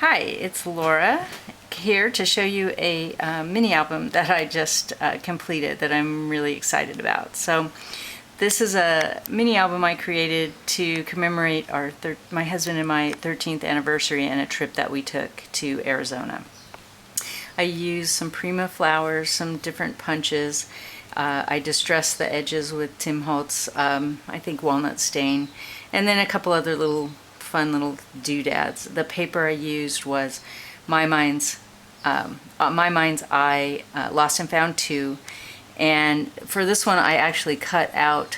Hi, it's Laura here to show you a mini album that I just completed that I'm really excited about. So this is a mini album I created to commemorate my husband and my 13th anniversary and a trip that we took to Arizona. I used some Prima flowers, some different punches. I distressed the edges with Tim Holtz, I think walnut stain, and then a couple other fun little doodads. The paper I used was My Mind's Eye, Lost and Found 2, and for this one I actually cut out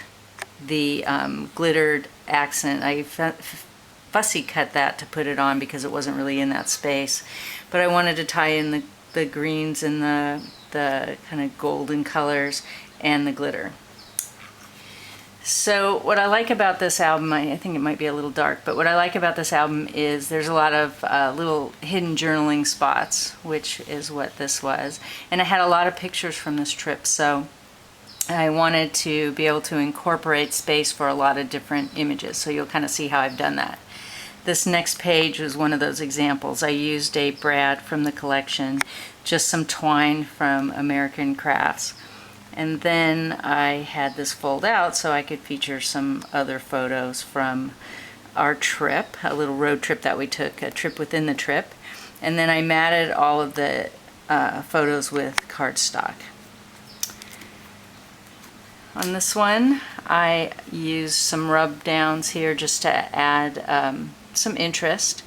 the glittered accent. I fussy cut that to put it on because it wasn't really in that space, but I wanted to tie in the greens and the kind of golden colors and the glitter. So what I like about this album, I think it might be a little dark, but what I like about this album is there's a lot of little hidden journaling spots, which is what this was. And I had a lot of pictures from this trip, so I wanted to be able to incorporate space for a lot of different images, so you'll kind of see how I've done that. This next page was one of those examples. I used a brad from the collection, just some twine from American Crafts. And then I had this fold out so I could feature some other photos from our trip, a little road trip that we took, a trip within the trip. And then I matted all of the photos with cardstock. On this one, I used some rub downs here just to add some interest.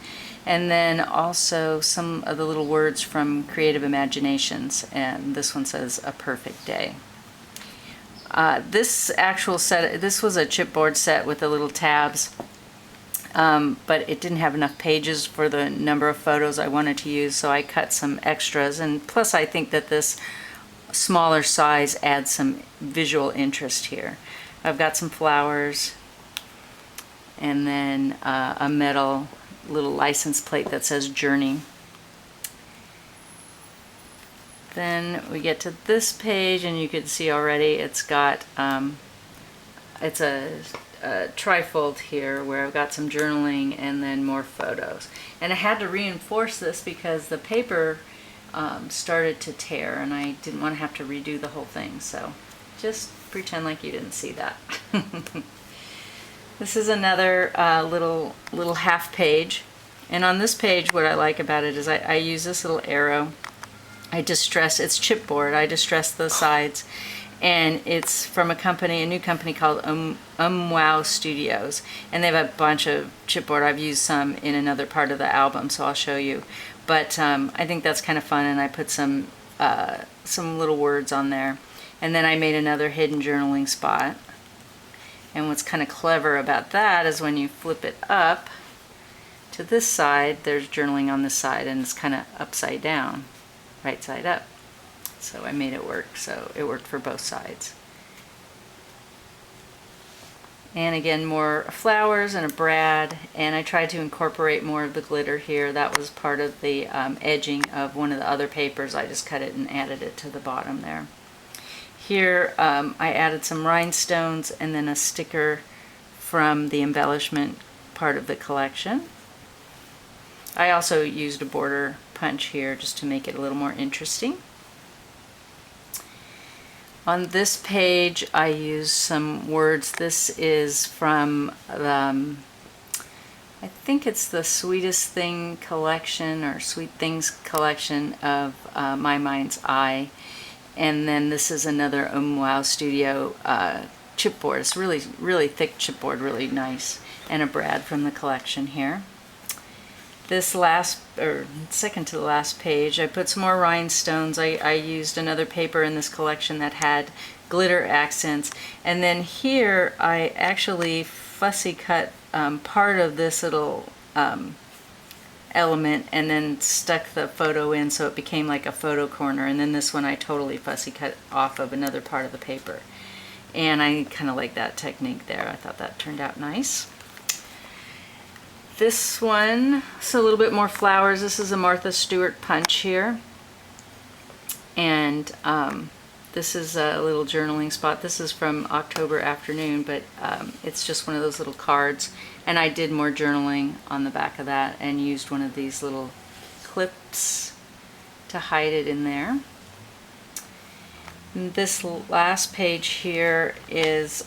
And then also some of the little words from Creative Imaginations. And this one says, "A Perfect Day." This actual set, this was a chipboard set with the little tabs, but it didn't have enough pages for the number of photos I wanted to use, so I cut some extras, and plus I think that this smaller size adds some visual interest here. I've got some flowers, and then a metal little license plate that says Journey. Then we get to this page, and you can see already it's got it's a trifold here where I've got some journaling and then more photos. And I had to reinforce this because the paper started to tear, and I didn't want to have to redo the whole thing. So just pretend like you didn't see that. This is another little half page, and on this page, what I like about it is I use this little arrow. I distress, it's chipboard, I distress the sides, and it's from a new company called Wow Studios, and they have a bunch of chipboard. I've used some in another part of the album, so I'll show you, but I think that's kind of fun, and I put some little words on there, and then I made another hidden journaling spot. And what's kind of clever about that is when you flip it up to this side, there's journaling on this side, and it's kind of upside down, right side up. So I made it work, so it worked for both sides. And again, more flowers and a brad, and I tried to incorporate more of the glitter here. That was part of the edging of one of the other papers. I just cut it and added it to the bottom there. Here I added some rhinestones and then a sticker from the embellishment part of the collection. I also used a border punch here just to make it a little more interesting. On this page I used some words. This is from I think it's the Sweetest Thing collection or Sweet Things collection of My Mind's Eye. And then this is another Wow Studio chipboard. It's really thick chipboard, really nice. And a brad from the collection here. This second to the last page, I put some more rhinestones. I used another paper in this collection that had glitter accents. And then here I actually fussy cut part of this little element and then stuck the photo in so it became like a photo corner. And then this one I totally fussy cut off of another part of the paper. And I kind of like that technique there. I thought that turned out nice. This one, so a little bit more flowers. This is a Martha Stewart punch here. And this is a little journaling spot. This is from October Afternoon, but it's just one of those little cards. And I did more journaling on the back of that and used one of these little clips to hide it in there. And this last page here is,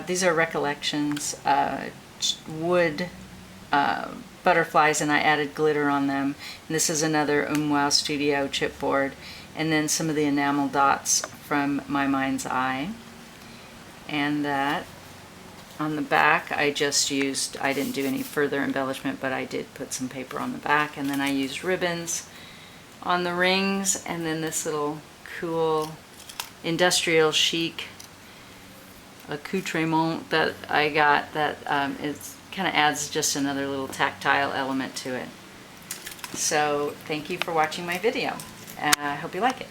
these are recollections, wood butterflies, and I added glitter on them. And this is another Wow Studio chipboard. And then some of the enamel dots from My Mind's Eye. And that on the back I didn't do any further embellishment, but I did put some paper on the back, and then I used ribbons on the rings, and then this little cool industrial chic accoutrement that I got that kind of adds just another little tactile element to it. So thank you for watching my video. I hope you like it.